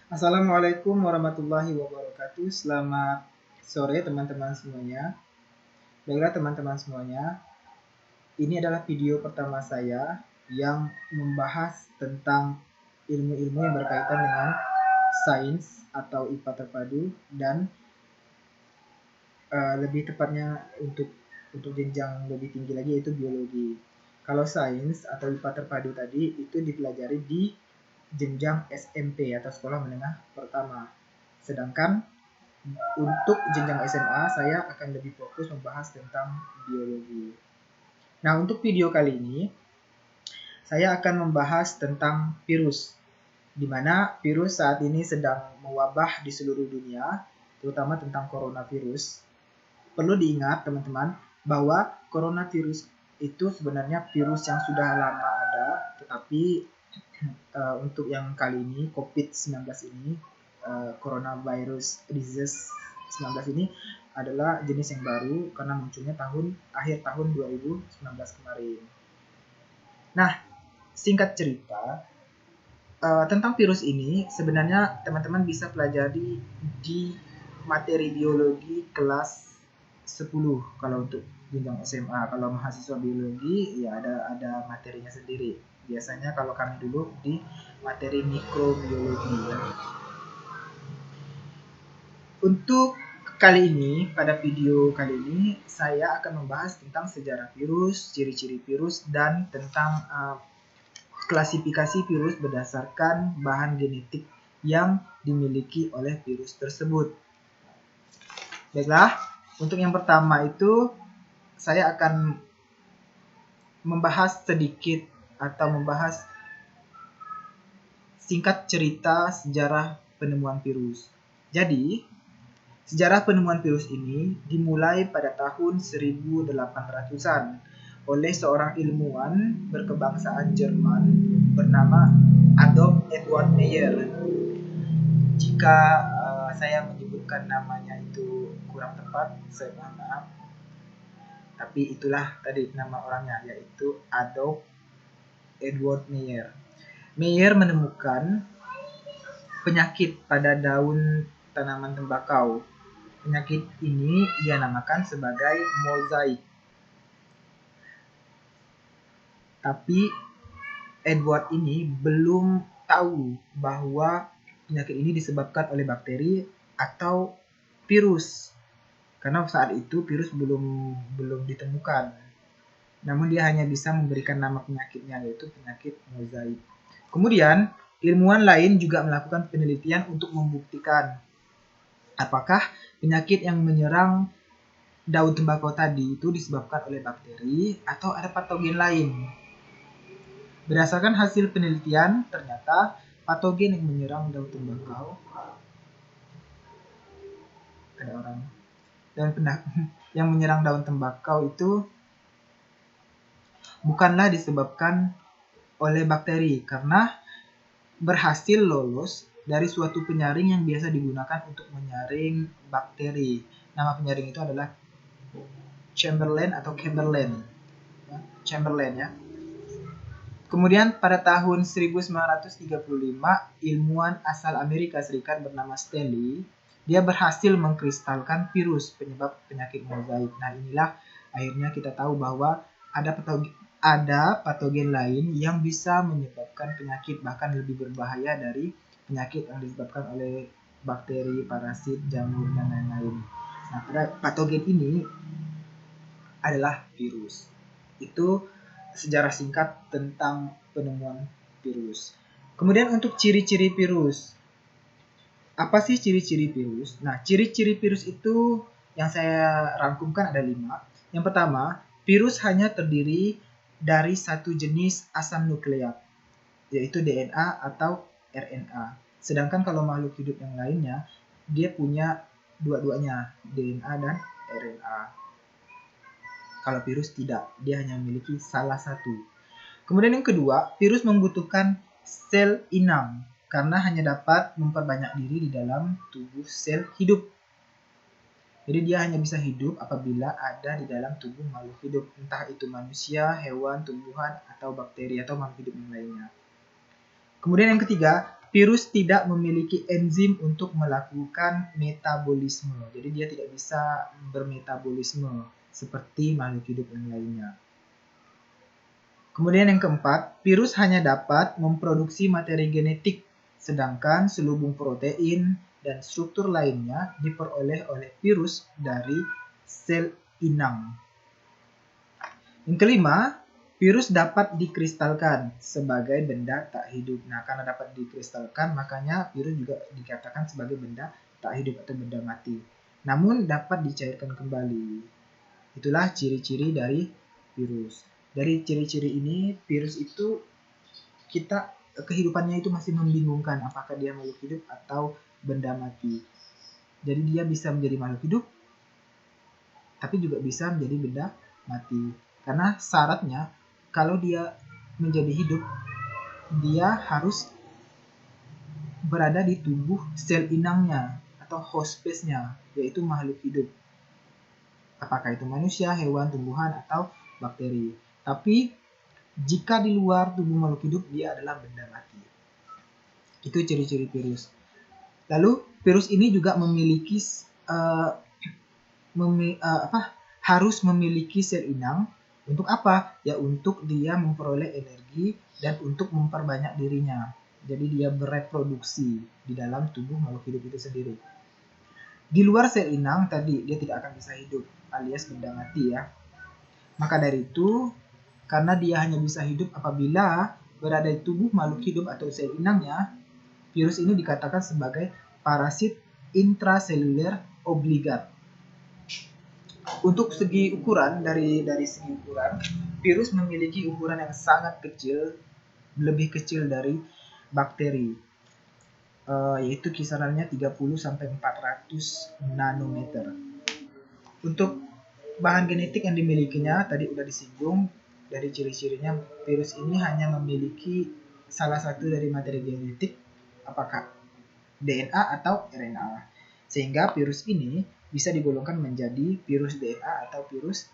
Assalamualaikum warahmatullahi wabarakatuh. Selamat sore teman-teman semuanya. Baiklah teman-teman semuanya, ini adalah video pertama saya yang membahas tentang ilmu-ilmu yang berkaitan dengan sains atau IPA terpadu dan lebih tepatnya untuk jenjang lebih tinggi lagi yaitu biologi. Kalau sains atau IPA terpadu tadi itu dipelajari di jenjang SMP atau sekolah menengah pertama. Sedangkan untuk jenjang SMA, saya akan lebih fokus membahas tentang biologi. Nah, untuk video kali ini, saya akan membahas tentang virus, di mana virus saat ini sedang mewabah di seluruh dunia, terutama tentang coronavirus. Perlu diingat, teman-teman, bahwa coronavirus itu sebenarnya virus yang sudah lama ada, tetapi untuk yang kali ini, COVID-19 ini, coronavirus disease 19 ini adalah jenis yang baru karena munculnya akhir tahun 2019 kemarin. Nah, singkat cerita, tentang virus ini sebenarnya teman-teman bisa pelajari di materi biologi kelas 10 kalau untuk jenjang SMA. Kalau mahasiswa biologi ya ada materinya sendiri. Biasanya kalau kami dulu di materi mikrobiologi ya. Untuk kali ini, pada video kali ini, saya akan membahas tentang sejarah virus, ciri-ciri virus, dan tentang klasifikasi virus berdasarkan bahan genetik yang dimiliki oleh virus tersebut. Baiklah, untuk yang pertama itu, saya akan membahas sedikit atau membahas singkat cerita sejarah penemuan virus. Jadi, sejarah penemuan virus ini dimulai pada tahun 1800-an oleh seorang ilmuwan berkebangsaan Jerman bernama Adolf Edward Meyer. Jika saya menyebutkan namanya itu kurang tepat, saya mohon maaf. Tapi itulah tadi nama orangnya, yaitu Adolf Edward Meyer. Meyer menemukan penyakit pada daun tanaman tembakau. Penyakit ini ia namakan sebagai mozaik. Tapi Edward ini belum tahu bahwa penyakit ini disebabkan oleh bakteri atau virus. Karena saat itu virus belum ditemukan. Namun dia hanya bisa memberikan nama penyakitnya, yaitu penyakit mozaik. Kemudian ilmuwan lain juga melakukan penelitian untuk membuktikan apakah penyakit yang menyerang daun tembakau tadi itu disebabkan oleh bakteri atau ada patogen lain. Berdasarkan hasil penelitian, ternyata patogen yang menyerang daun tembakau yang menyerang daun tembakau itu bukanlah disebabkan oleh bakteri karena berhasil lolos dari suatu penyaring yang biasa digunakan untuk menyaring bakteri. Nama penyaring itu adalah Chamberlain ya. Kemudian pada tahun 1935, ilmuwan asal Amerika Serikat bernama Stanley, dia berhasil mengkristalkan virus penyebab penyakit mozaik. Nah, inilah akhirnya kita tahu bahwa ada patogen lain yang bisa menyebabkan penyakit bahkan lebih berbahaya dari penyakit yang disebabkan oleh bakteri, parasit, jamur, dan lain-lain. Nah, patogen ini adalah virus. Itu sejarah singkat tentang penemuan virus. Kemudian untuk ciri-ciri virus. Apa sih ciri-ciri virus? Nah, ciri-ciri virus itu yang saya rangkumkan ada 5. Yang pertama, virus hanya terdiri dari satu jenis asam nukleat, yaitu DNA atau RNA. Sedangkan kalau makhluk hidup yang lainnya, dia punya dua-duanya, DNA dan RNA. Kalau virus tidak, dia hanya memiliki salah satu. Kemudian yang kedua, virus membutuhkan sel inang karena hanya dapat memperbanyak diri di dalam tubuh sel hidup. Jadi dia hanya bisa hidup apabila ada di dalam tubuh makhluk hidup, entah itu manusia, hewan, tumbuhan, atau bakteri atau makhluk hidup yang lainnya. Kemudian yang ketiga, virus tidak memiliki enzim untuk melakukan metabolisme. Jadi dia tidak bisa bermetabolisme seperti makhluk hidup yang lainnya. Kemudian yang keempat, virus hanya dapat memproduksi materi genetik, sedangkan selubung protein dan struktur lainnya diperoleh oleh virus dari sel inang. Yang kelima, virus dapat dikristalkan sebagai benda tak hidup. Nah, karena dapat dikristalkan, makanya virus juga dikatakan sebagai benda tak hidup atau benda mati. Namun dapat dicairkan kembali. Itulah ciri-ciri dari virus. Dari ciri-ciri ini, virus itu kehidupannya itu masih membingungkan apakah dia makhluk hidup atau benda mati. Jadi dia bisa menjadi makhluk hidup, tapi juga bisa menjadi benda mati. Karena syaratnya kalau dia menjadi hidup, dia harus berada di tubuh sel inangnya atau host space-nya, yaitu makhluk hidup. Apakah itu manusia, hewan, tumbuhan, atau bakteri. Tapi jika di luar tubuh makhluk hidup, dia adalah benda mati. Itu ciri-ciri virus. Lalu virus ini juga memiliki harus memiliki sel inang. Untuk apa? Ya untuk dia memperoleh energi dan untuk memperbanyak dirinya. Jadi dia bereproduksi di dalam tubuh makhluk hidup itu sendiri. Di luar sel inang tadi dia tidak akan bisa hidup, alias benda mati ya. Maka dari itu, karena dia hanya bisa hidup apabila berada di tubuh makhluk hidup atau sel inangnya, virus ini dikatakan sebagai parasit intraseluler obligat. Untuk segi ukuran, dari segi ukuran, virus memiliki ukuran yang sangat kecil, lebih kecil dari bakteri, yaitu kisarannya 30-400 nanometer. Untuk bahan genetik yang dimilikinya, tadi udah disinggung, dari ciri-cirinya virus ini hanya memiliki salah satu dari materi genetik, apakah DNA atau RNA. Sehingga virus ini bisa digolongkan menjadi virus DNA atau virus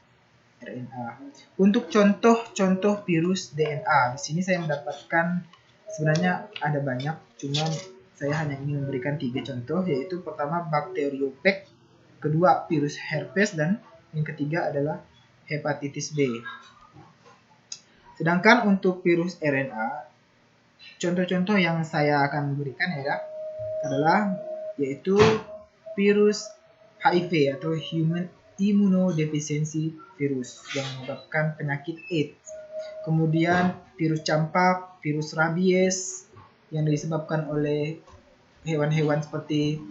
RNA. Untuk contoh-contoh virus DNA, di sini saya mendapatkan, sebenarnya ada banyak, cuman saya hanya ingin memberikan 3 contoh, yaitu pertama Bacteriophage, kedua virus herpes, dan yang ketiga adalah hepatitis B. Sedangkan untuk virus RNA, contoh-contoh yang saya akan berikan adalah yaitu virus HIV atau Human Immunodeficiency Virus yang menyebabkan penyakit AIDS. Kemudian virus campak, virus rabies yang disebabkan oleh hewan-hewan seperti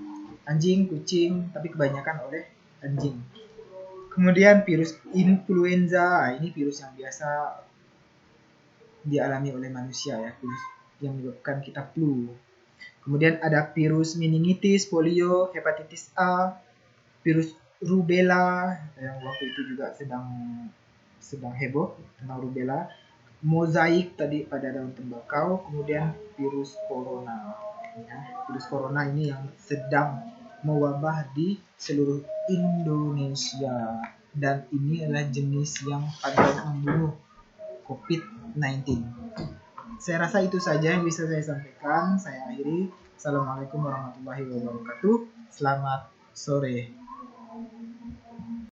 anjing, kucing, tapi kebanyakan oleh anjing. Kemudian virus influenza, ini virus yang biasa dialami oleh manusia ya, virus yang menyebabkan kita flu. Kemudian ada virus meningitis, polio, hepatitis A, virus rubella yang waktu itu juga sedang heboh tentang rubella, mozaik tadi pada daun tembakau, kemudian virus corona. Ya, virus corona ini yang sedang mewabah di seluruh Indonesia, dan ini adalah jenis yang paling membunuh COVID-19. Saya rasa itu saja yang bisa saya sampaikan. Saya akhiri. Assalamualaikum warahmatullahi wabarakatuh. Selamat sore.